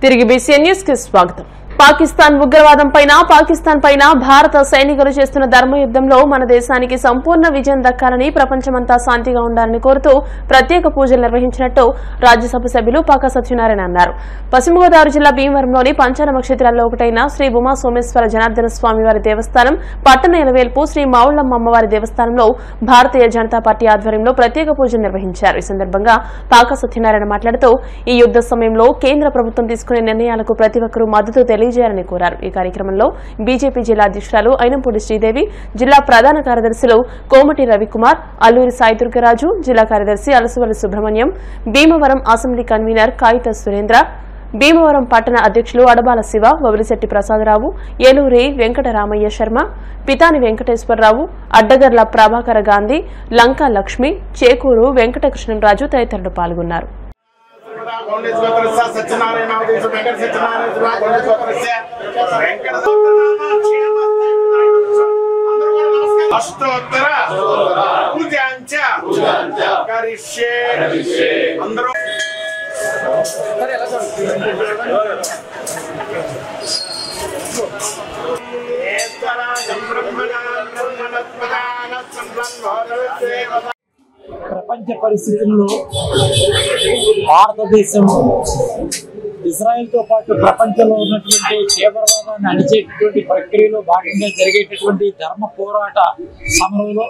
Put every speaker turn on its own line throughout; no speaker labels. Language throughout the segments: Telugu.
తిరిగి బీసీఎన్ న్యూస్ కి స్వాగతం. పాకిస్తాన్ ఉగ్రవాదం పైన భారత సైనికులు చేస్తున్న ధర్మయుద్ధంలో మన దేశానికి సంపూర్ణ విజయం దక్కాలని, ప్రపంచమంతా శాంతిగా ఉండాలని కోరుతూ ప్రత్యేక పూజలు నిర్వహించినట్టు రాజ్యసభ సభ్యులు పాక సత్యనారాయణ అన్నారు. పశ్చిమ గోదావరి జిల్లా భీమవరంలోని పంచానమ క్షేత్రాల్లో ఒకటైన శ్రీ ఉమా సోమేశ్వర జనార్దన స్వామివారి దేవస్థానం, పట్టణ ఎలవేల్పు శ్రీ మావుళ్లమ్మ అమ్మవారి దేవస్థానంలో భారతీయ జనతా పార్టీ ఆధ్వర్యంలో ప్రత్యేక పూజలు నిర్వహించారు. ఈ సందర్భంగా పాక సత్యనారాయణ మాట్లాడుతూ ఈ యుద్ద సమయంలో కేంద్ర ప్రభుత్వం తీసుకునే నిర్ణయాలకు ప్రతి ఒక్కరూ మద్దతు తెలియజేయాలని కోరారు. ఈ కార్యక్రమంలో బీజేపీ జిల్లా అధ్యక్షురాలు అయినంపూడి శ్రీదేవి, జిల్లా ప్రధాన కార్యదర్శులు కోమటి రవికుమార్, అల్లూరి సాయిదుర్గరాజు, జిల్లా కార్యదర్శి అలసువల్లి సుబ్రహ్మణ్యం, భీమవరం అసెంబ్లీ కన్వీనర్ కాయిత సురేంద్ర, భీమవరం పట్టణ అధ్యక్షులు అడబాల శివ, వవిలిశెట్టి ప్రసాదరావు, ఏలూరి వెంకటరామయ్య శర్మ, పితాని వెంకటేశ్వరరావు, అడ్డగర్ల ప్రభాకర గాంధీ, లంకా లక్ష్మి, చేకూరు వెంకటకృష్ణరాజు తదితరులు పాల్గొన్నారు.
ప్రపంచ పరిస్థితుల్లో భారతదేశం ఇజ్రాయెల్తో పాటు ప్రపంచంలో ఉన్నటువంటి తీవ్రవాదాన్ని అణిచేటటువంటి ప్రక్రియలో భాగంగా జరిగేటటువంటి ధర్మ పోరాట సమరంలో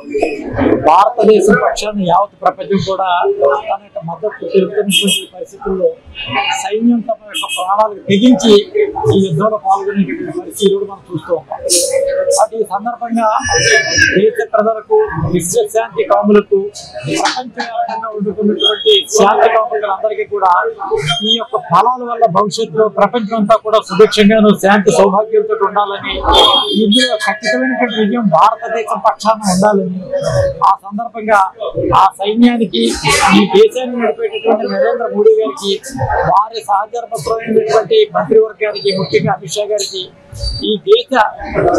భారతదేశం పక్షాన్ని యావత్ ప్రపంచం కూడా తన యొక్క మద్దతు తెలుపుతున్నటువంటి పరిస్థితుల్లో సైన్యం తమ యొక్క ప్రాణాలకు తెగించి ఈ యుద్ధంలో పాల్గొనేటటువంటి పరిస్థితులు మనం చూస్తూ ఉంటాం. అటు ఈ సందర్భంగా దేశ ప్రజలకు, విశ్వశాంతి కాములకు, ప్రపంచవ్యాప్తంగా ఉండుతున్నటువంటి శాంతి కాములందరికీ కూడా ఈ యొక్క ఫలాల వల్ల భవిష్యత్తులో ప్రపంచం అంతా కూడా సుభిక్షంగాను శాంతి సౌభాగ్యంతో ఉండాలని, ఇందులో ఖచ్చితమైనటువంటి విజయం భారతదేశం పక్షాన ఉండాలని ఆ సందర్భంగా ఆ సైన్యానికి, ఈ దేశాన్ని నడిపేటటువంటి నరేంద్ర మోడీ గారికి, వారి సహచరపత్రమైనటువంటి మంత్రివర్గానికి, ముఖ్యంగా అమిత్ షా గారికి, ఈ దేశ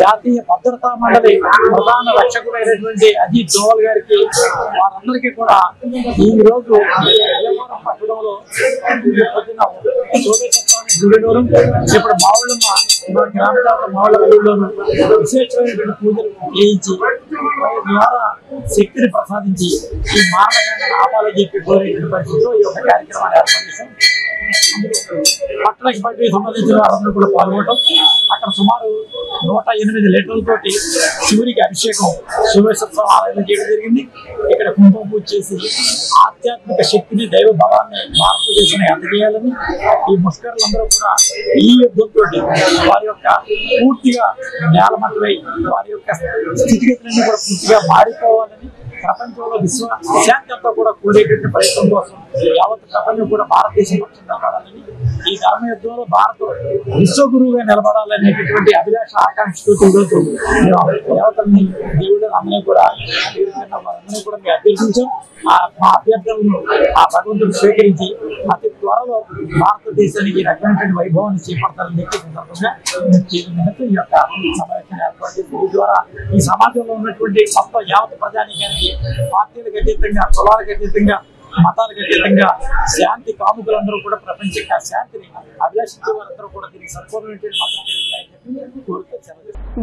జాతీయ భద్రతా మండలి ప్రధాన రక్షకుడైనటువంటి అజిత్ దోవల్ గారికి, వారందరికీ కూడా ఈ రోజు పట్టణంలో గుడిలోను, ఇప్పుడు మావుళ్ళమ్మ గ్రామ మావుళ్ళ గుడిలోను విశేషమైనటువంటి పూజలు చేయించి ద్వారా శక్తిని ప్రసాదించి ఈ మారణకాండను ఆపాలని చెప్పి కోరేటువంటి పరిస్థితిలో ఈ యొక్క కార్యక్రమాన్ని ఏర్పాటు చేశాం. పట్టణకి పార్టీకి సంబంధించిన వారందరూ కూడా పాల్గొనడం, అక్కడ సుమారు 108 లీటర్లతోటి శివునికి అభిషేకం శివేశ్వర ఆలయంలో చేయడం జరిగింది. ఇక్కడ కుంకుమ పూజ చేసి ఆధ్యాత్మిక శక్తిని, దైవ బలాన్ని భారతదేశాన్ని అందజేయాలని ఈ ముష్కరులందరూ కూడా ఈ యుద్ధంతో వారి యొక్క పూర్తిగా నేలమట్టమై వారి యొక్క స్థితిగతులన్నీ కూడా పూర్తిగా మారిపోవాలని, ప్రపంచంలో విశ్వశాంతి అంతా కూడా కోరేటువంటి ప్రయత్నం కోసం యావత్ ప్రపంచం కూడా భారతదేశం పక్షం నిలబడాలని, ఈ ధర్మయుద్ధంలో భారత్ విశ్వగురువుగా నిలబడాలనేటటువంటి అభిలాష ఆకాంక్షతో ఈరోజు దేవతల్ని, దేవుడు అందరినీ కూడా మేము అభ్యర్థించాం. మా అభ్యర్థులను ఆ భగవంతుడు స్వీకరించి అతి త్వరలో భారతదేశానికి ఈ రకమైనటువంటి వైభవాన్ని చేపడతారని చెప్పే సందర్భంగా ఈ యొక్క సమావేశం ఏర్పాటు చేసి ఈ ద్వారా ఈ సమాజంలో ఉన్నటువంటి మొత్తం యావత్ ప్రజానీకానికి పార్టీలకు అతీతంగా, కులాలకు అతీతంగా, మతాలకు అతీతంగా శాంతి కాముకులందరూ కూడా ప్రపంచ శాంతిని అభిలాషించే వారందరూ కూడా దీనికి సంపూర్ణమైనటువంటి మద్దతు తెలియాలని చెప్పి కోరుతూ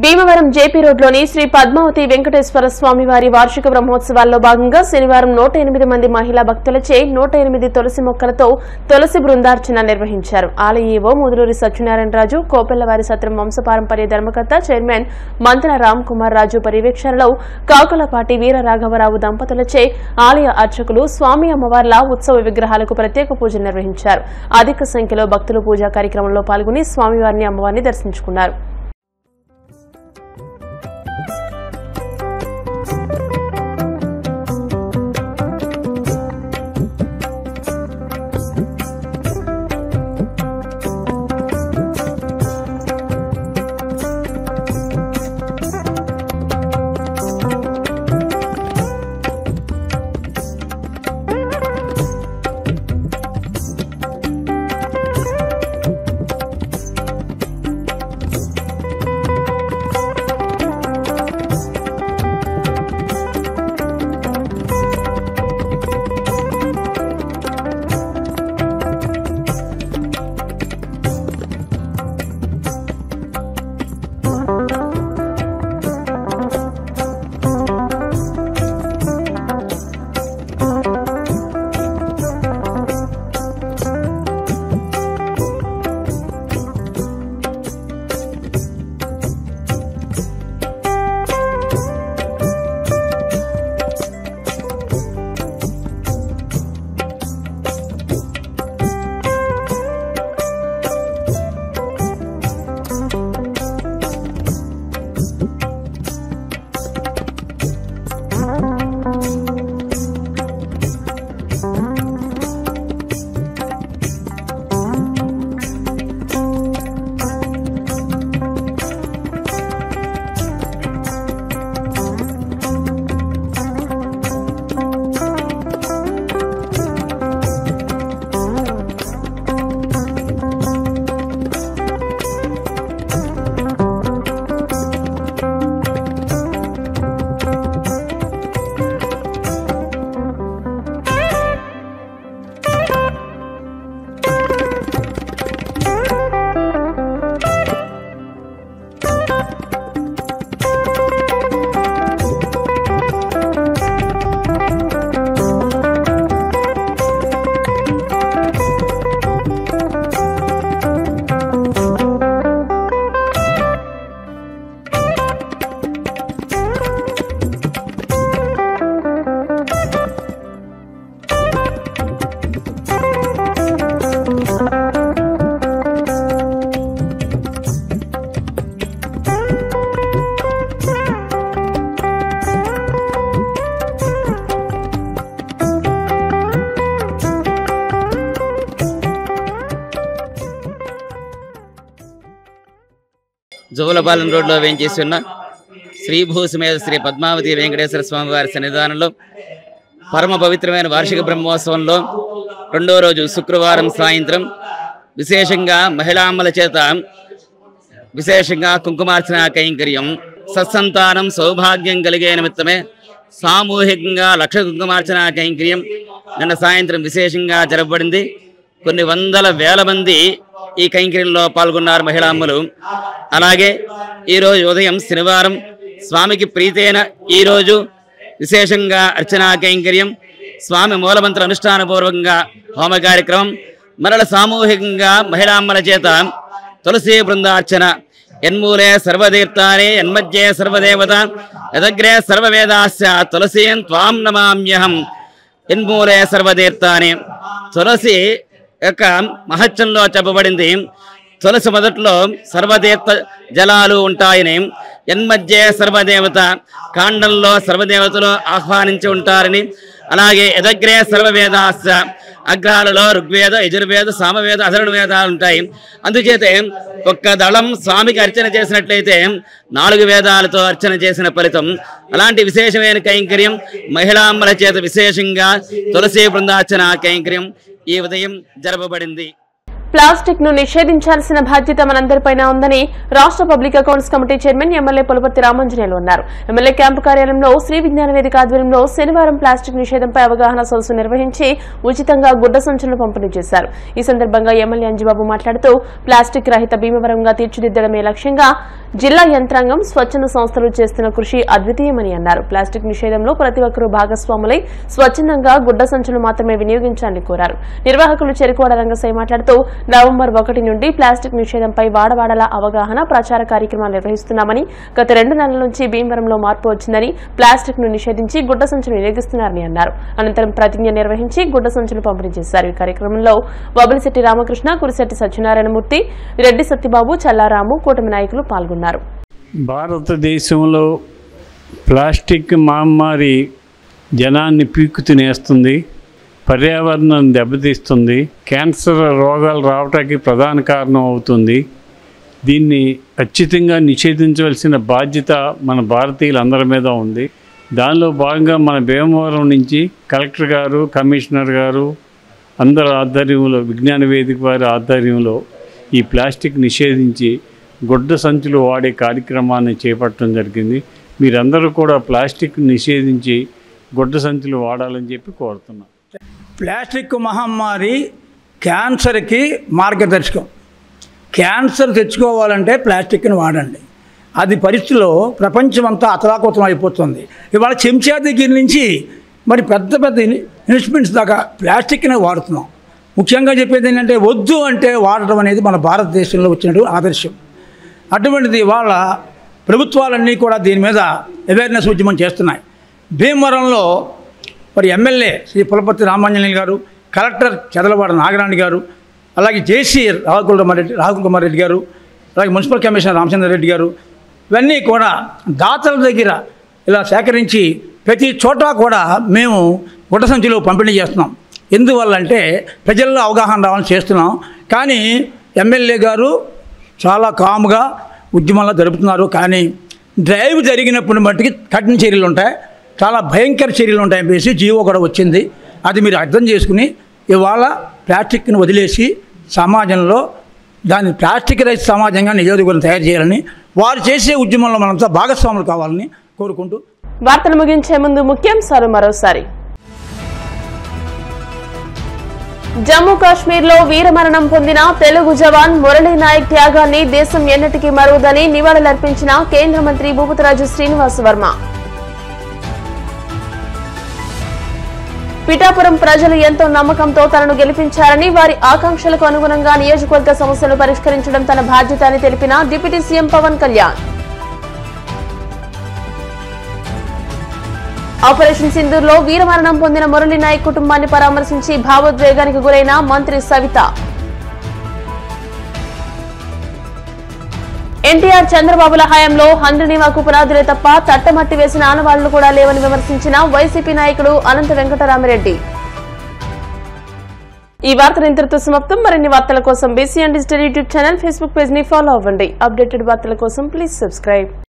భీమవరం జేపీ రోడ్లోని శ్రీ పద్మావతి వెంకటేశ్వర స్వామి వారి వార్షిక బ్రహ్మోత్సవాల్లో భాగంగా శనివారం 108 మంది మహిళా భక్తులచే 108 తులసి మొక్కలతో తులసి బృందార్చన నిర్వహించారు. ఆలయ ఈవో ముదులూరి సత్యనారాయణరాజు, కోపెల్లవారి సత్రం వంశపారంపర్య ధర్మకర్త చైర్మన్ మంత్ర రామ్ కుమార్ రాజు పర్యవేక్షణలో కాకులపాటి వీర రాఘవరావు దంపతులచే ఆలయ అర్చకులు స్వామి అమ్మవార్ల ఉత్సవ విగ్రహాలకు ప్రత్యేక పూజలు నిర్వహించారు. అధిక సంఖ్యలో భక్తులు పూజా కార్యక్రమంలో పాల్గొని స్వామివారిని, అమ్మవారిని దర్శించుకున్నారు.
జోలపాలెం రోడ్లో వేయించేసి ఉన్న శ్రీ భూసమేత శ్రీ పద్మావతి వెంకటేశ్వర స్వామి వారి సన్నిధానంలో పరమ పవిత్రమైన వార్షిక బ్రహ్మోత్సవంలో రెండో రోజు శుక్రవారం సాయంత్రం విశేషంగా మహిళామ్మల చేత విశేషంగా కుంకుమార్చన కైంకర్యం సత్సంతానం సౌభాగ్యం కలిగే నిమిత్తమే సామూహికంగా లక్ష కుంకుమార్చన కైంకర్యం నిన్న సాయంత్రం విశేషంగా జరపబడింది. కొన్ని వందల వేల మంది ఈ కైంకర్యంలో పాల్గొన్నారు మహిళామ్మలు. అలాగే ఈరోజు ఉదయం శనివారం స్వామికి ప్రీతైన ఈరోజు విశేషంగా అర్చనా కైంకర్యం, స్వామి మూలమంత్ర అనుష్ఠానపూర్వకంగా హోమ కార్యక్రమం, మరల సామూహికంగా మహిళామ్మల చేత తులసి బృందార్చన. యన్మూలే సర్వతీర్థాని యన్మధ్యే సర్వదేవత యదగ్రే సర్వవేదాస్య తులసీం త్వాం నమామ్యహం. యన్మూలే సర్వతీర్థాని తులసి యొక్క మహత్యంలో చెప్పబడింది. తులసి మొదట్లో సర్వతీర్థ జలాలు ఉంటాయని, యన్మధ్యే సర్వదేవత కాండంలో సర్వదేవతలు ఆహ్వానించి ఉంటారని, అలాగే యదగ్రే సర్వవేదాస్య అగ్రహాలలో ఋగ్వేద యజుర్వేద సామవేద అధర్వణ వేదాలు ఉంటాయి. అందుచేత ఒక్క దళం స్వామికి అర్చన చేసినట్లయితే 4 వేదాలతో అర్చన చేసిన ఫలితం. అలాంటి విశేషమైన కైంకర్యం మహిళామ్మల చేత విశేషంగా తులసి బృందార్చన కైంకర్యం ఈ ఉదయం జరపబడింది.
ప్లాస్టిక్ ను నిషేధించాల్సిన బాధ్యత మనందరిపైన ఉందని రాష్ట్ర public accounts committee chairman MLA Pulaparthi Ramanjaneyulu అన్నారు. ఎమ్మెల్యే క్యాంపు కార్యాలయంలో శ్రీ విజ్ఞాన వేదిక ఆధ్వర్యంలో శనివారం ప్లాస్టిక్ నిషేధంపై అవగాహన సదస్సు నిర్వహించి ఉచితంగా గుడ్డ సంచులను పంపిణీ చేశారు. ఈ సందర్భంగా ఎమ్మెల్యే అంజిబాబు మాట్లాడుతూ ప్లాస్టిక్ రహిత భీమవరంగా తీర్చిదిద్దడమే లక్ష్యంగా జిల్లా యంత్రాంగం స్వచ్ఛంద సంస్థలు చేస్తున్న కృషి అద్వితీయమని అన్నారు. ప్లాస్టిక్ నిషేధంలో ప్రతి ఒక్కరూ భాగస్వాములై స్వచ్ఛందంగా గుడ్డ సంచులు మాత్రమే వినియోగించాలని కోరారు. నిర్వాహకులు చెరుకువాడ రంగసాయి మాట్లాడుతూ నవంబర్ 1 నుండి ప్లాస్టిక్ నిషేధంపై వాడవాడల అవగాహన ప్రచార కార్యక్రమాలు నిర్వహిస్తున్నామని, గత 2 నెలల నుంచి భీమవరంలో మార్పు వచ్చిందని, ప్లాస్టిక్ ను నిషేధించి గుడ్డ సంచులు వినియోగిస్తున్నారని అన్నారు. అనంతరం ప్రతిజ్ఞ నిర్వహించి గుడ్డ సంచులు పంపిణీ చేశారు. ఈ కార్యక్రమంలో వబలిశెట్టి రామకృష్ణ, కురిశెట్టి సత్యనారాయణమూర్తి, రెడ్డి సత్యబాబు, చల్లారాము, కూటమి నాయకులు పాల్గొన్నారు.
భారతదేశంలో ప్లాస్టిక్ మహమ్మారి జనాన్ని పీక్కు తినేస్తుంది, పర్యావరణం దెబ్బతీస్తుంది, క్యాన్సర్ రోగాలు రావడానికి ప్రధాన కారణం అవుతుంది. దీన్ని ఖచ్చితంగా నిషేధించవలసిన బాధ్యత మన భారతీయులందరి మీద ఉంది. దానిలో భాగంగా మన భీమవరం నుంచి కలెక్టర్ గారు, కమిషనర్ గారు అందరి ఆధ్వర్యంలో, విజ్ఞాన వేదిక వారి ఆధ్వర్యంలో ఈ ప్లాస్టిక్ నిషేధించి గుడ్డ సంచులు వాడే కార్యక్రమాన్ని చేపట్టడం జరిగింది. మీరందరూ కూడా ప్లాస్టిక్ నిషేధించి గుడ్డ సంచులు వాడాలని చెప్పి కోరుతున్నాం.
ప్లాస్టిక్ మహమ్మారి క్యాన్సర్కి మార్గదర్శకం. క్యాన్సర్ తెచ్చుకోవాలంటే ప్లాస్టిక్ని వాడండి. అది పరిస్థితిలో ప్రపంచమంతా అతలాకుతలం అయిపోతుంది. ఇవాళ చెంచా దగ్గర నుంచి మరి పెద్ద పెద్ద ఇన్స్ట్రుమెంట్స్ దాకా ప్లాస్టిక్ని వాడుతున్నాం. ముఖ్యంగా చెప్పేది ఏంటంటే వద్దు అంటే వాడటం అనేది మన భారతదేశంలో వచ్చినటువంటి ఆదర్శం. అటువంటిది ఇవాళ ప్రభుత్వాలన్నీ కూడా దీని మీద అవేర్నెస్ ఉద్యమం చేస్తున్నాయి. భీమవరంలో మరి ఎమ్మెల్యే శ్రీ పులపర్తి రామాంజనేయులు గారు, కలెక్టర్ చెదలవాడ నాగరాణి గారు, అలాగే జేసీ రాహుల్ కుమార్ రెడ్డి గారు, అలాగే మున్సిపల్ కమిషనర్ రామచంద్రారెడ్డి గారు, ఇవన్నీ కూడా దాతల దగ్గర ఇలా సేకరించి ప్రతి చోట కూడా మేము గుడ్డ సంచులు పంపిణీ చేస్తున్నాం. ఎందువల్ల అంటే ప్రజల్లో అవగాహన రావాలని చేస్తున్నాం. కానీ ఎమ్మెల్యే గారు చాలా కామ్గా ఉద్యమంలో జరుపుతున్నారు. కానీ డ్రైవ్ జరిగినప్పుడు మట్టుకి కఠిన చర్యలు ఉంటాయి, చాలా భయంకర చర్యలు ఉంటాయని చెప్పేసి జీవో కూడా వచ్చింది. అది మీరు అర్థం చేసుకుని ఇవాళ ప్లాస్టిక్ని వదిలేసి సమాజంలో దాన్ని ప్లాస్టిక్ రహిత సమాజంగా నియోజకవర్గం తయారు చేయాలని, వారు చేసే ఉద్యమంలో మనంతా భాగస్వాములు కావాలని కోరుకుంటూ
వార్తలు ముగించే ముందు ముఖ్యాంశాలు మరోసారి. జమ్మూ కాశ్మీర్ లో వీరమరణం పొందిన తెలుగు జవాన్ మురళీ నాయక్ త్యాగాన్ని దేశం ఎన్నటికీ మరువదని నివాళులర్పించిన కేంద్ర మంత్రి భూపతిరాజు శ్రీనివాస్ వర్మ. పిఠాపురం ప్రజలు ఎంతో నమ్మకంతో తనను గెలిపించారని, వారి ఆకాంక్షలకు అనుగుణంగా నియోజకవర్గ సమస్యలు పరిష్కరించడం తన బాధ్యత అని తెలిపిన deputy CM Pawan Kalyan. Operation సింధూర్లో వీరమరణం పొందిన మురళీ నాయక్ కుటుంబాన్ని పరామర్శించి భావోద్వేగానికి గురైన మంత్రి సవిత. ఎన్టీఆర్ చంద్రబాబుల హయాంలో హంద్రినీవాకు పునాదులే తప్ప తట్టమట్టి వేసిన ఆనవాళ్లు కూడా లేవని విమర్శించిన వైసీపీ నాయకుడు అనంత వెంకటరామిరెడ్డి. ఈ వార్తలు ఇంతటితో సమాప్తం. మరిన్ని వార్తల కోసం BCN digital YouTube channel, Facebook page ని ఫాలో అవ్వండి. అప్డేటెడ్ వార్తల కోసం ప్లీజ్ సబ్స్క్రైబ్.